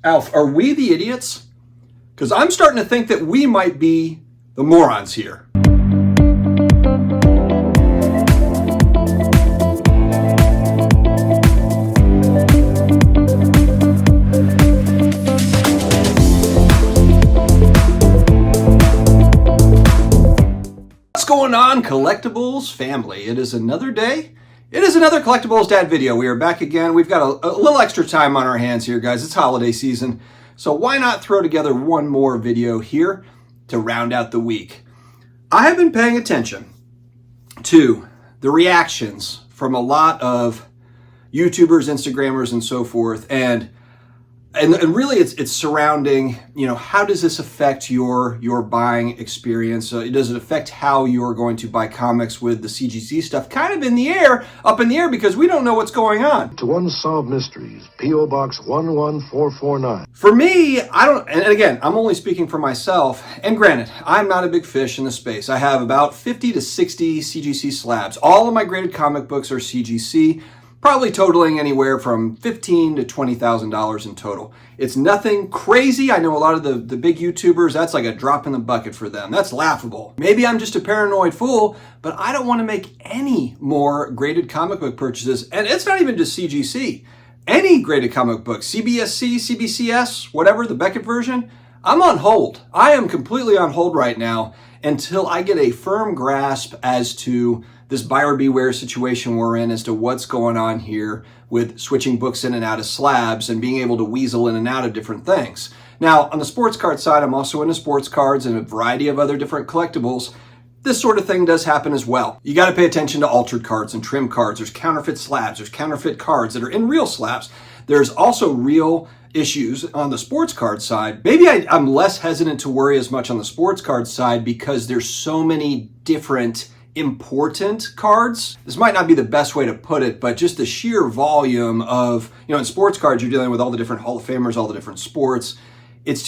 Alf, are we the idiots? Because I'm starting to think that we might be the morons here. What's going on, Collectibles family? It is another day. It is another Collectibles Dad video. We are back again. We've got a little extra time on our hands here, guys. It's holiday season. So why not throw together one more video here to round out the week? I have been paying attention to the reactions from a lot of YouTubers, Instagrammers, and so forth. And really it's surrounding, how does this affect your buying experience? Does it affect how you're going to buy comics with the CGC stuff? Kind of up in the air because we don't know what's going on. To Unsolved Mysteries, P.O. Box 11449. For me, and again, I'm only speaking for myself, and granted, I'm not a big fish in the space. I have about 50 to 60 CGC slabs. All of my graded comic books are CGC. Probably totaling anywhere from $15,000 to $20,000 in total. It's nothing crazy. I know a lot of the big YouTubers, that's like a drop in the bucket for them. That's laughable. Maybe I'm just a paranoid fool, but I don't want to make any more graded comic book purchases. And it's not even just CGC. Any graded comic book, CBSC, CBCS, whatever, the Beckett version, I'm on hold. I am completely on hold right now until I get a firm grasp as to this buyer beware situation we're in, as to what's going on here with switching books in and out of slabs and being able to weasel in and out of different things. Now, on the sports card side, I'm also into sports cards and a variety of other different collectibles. This sort of thing does happen as well. You got to pay attention to altered cards and trim cards. There's counterfeit slabs. There's counterfeit cards that are in real slabs. There's also real issues on the sports card side. Maybe I'm less hesitant to worry as much on the sports card side because there's so many different important cards. This might not be the best way to put it, but just the sheer volume of, in sports cards, you're dealing with all the different Hall of Famers, all the different sports. It's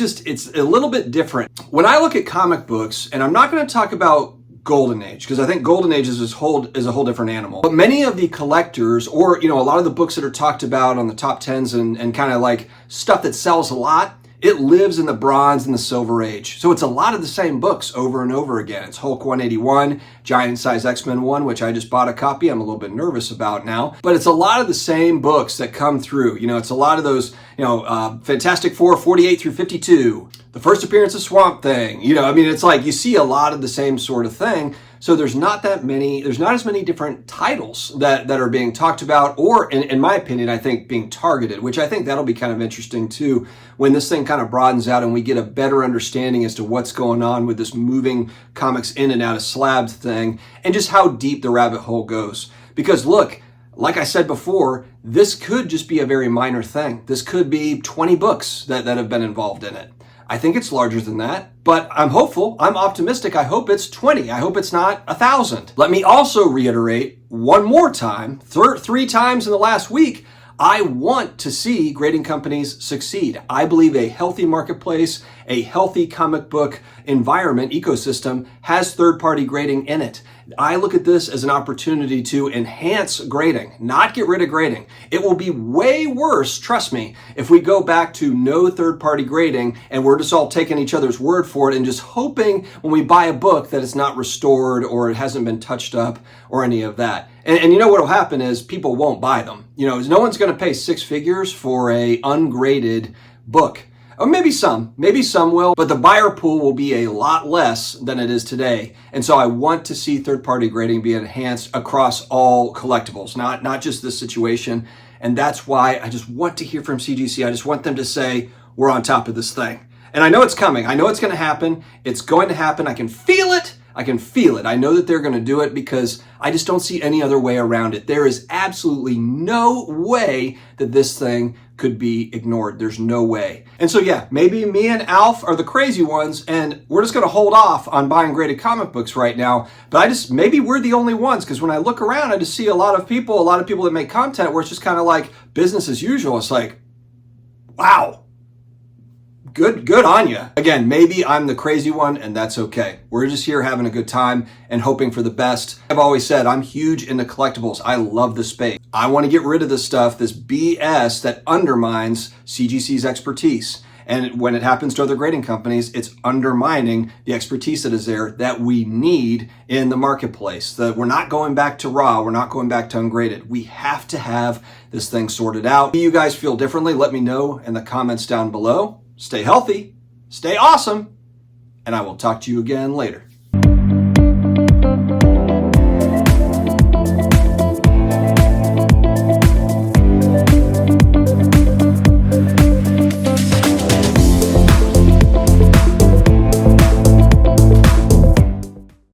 a little bit different. When I look at comic books, and I'm not going to talk about Golden Age, because I think Golden Age is a whole different animal. But many of the collectors, or, a lot of the books that are talked about on the top 10s and kind of like stuff that sells a lot, it lives in the Bronze and the Silver Age. So it's a lot of the same books over and over again. It's Hulk 181, Giant Size X-Men 1, which I just bought a copy. I'm a little bit nervous about now. But it's a lot of the same books that come through. It's a lot of those, Fantastic Four 48 through 52. The first appearance of Swamp Thing. It's like you see a lot of the same sort of thing. So there's not as many different titles that are being talked about, or in my opinion, I think being targeted, which I think that'll be kind of interesting too, when this thing kind of broadens out and we get a better understanding as to what's going on with this moving comics in and out of slabs thing, and just how deep the rabbit hole goes. Because look, like I said before, this could just be a very minor thing. This could be 20 books that have been involved in it. I think it's larger than that, but I'm hopeful, I'm optimistic. I hope it's 20. I hope it's not 1,000. Let me also reiterate one more time, three times in the last week, I want to see grading companies succeed. I believe a healthy marketplace, a healthy comic book environment, ecosystem, has third-party grading in it. I look at this as an opportunity to enhance grading, not get rid of grading. It will be way worse, trust me, if we go back to no third-party grading and we're just all taking each other's word for it and just hoping when we buy a book that it's not restored or it hasn't been touched up or any of that. And you know what will happen is people won't buy them. No one's going to pay six figures for a ungraded book. Or maybe some will, but the buyer pool will be a lot less than it is today. And so I want to see third-party grading be enhanced across all collectibles, not just this situation. And that's why I just want to hear from CGC. I just want them to say, we're on top of this thing. And I know it's coming. I know it's going to happen. It's going to happen. I can feel it. I know that they're going to do it because I just don't see any other way around it. There is absolutely no way that this thing could be ignored. There's no way. And so yeah, maybe me and Alf are the crazy ones and we're just going to hold off on buying graded comic books right now. But maybe we're the only ones, because when I look around, I just see a lot of people that make content where it's just kind of like business as usual. It's like, wow. good on you. Again, maybe I'm the crazy one, and that's okay. We're just here having a good time and hoping for the best. I've always said I'm huge into collectibles. I love the space. I want to get rid of this stuff, this BS that undermines CGC's expertise. And when it happens to other grading companies, it's undermining the expertise that is there that we need in the marketplace. That we're not going back to raw, we're not going back to ungraded. We have to have this thing sorted out. If you guys feel differently, let me know in the comments down below. Stay healthy, stay awesome, and I will talk to you again later.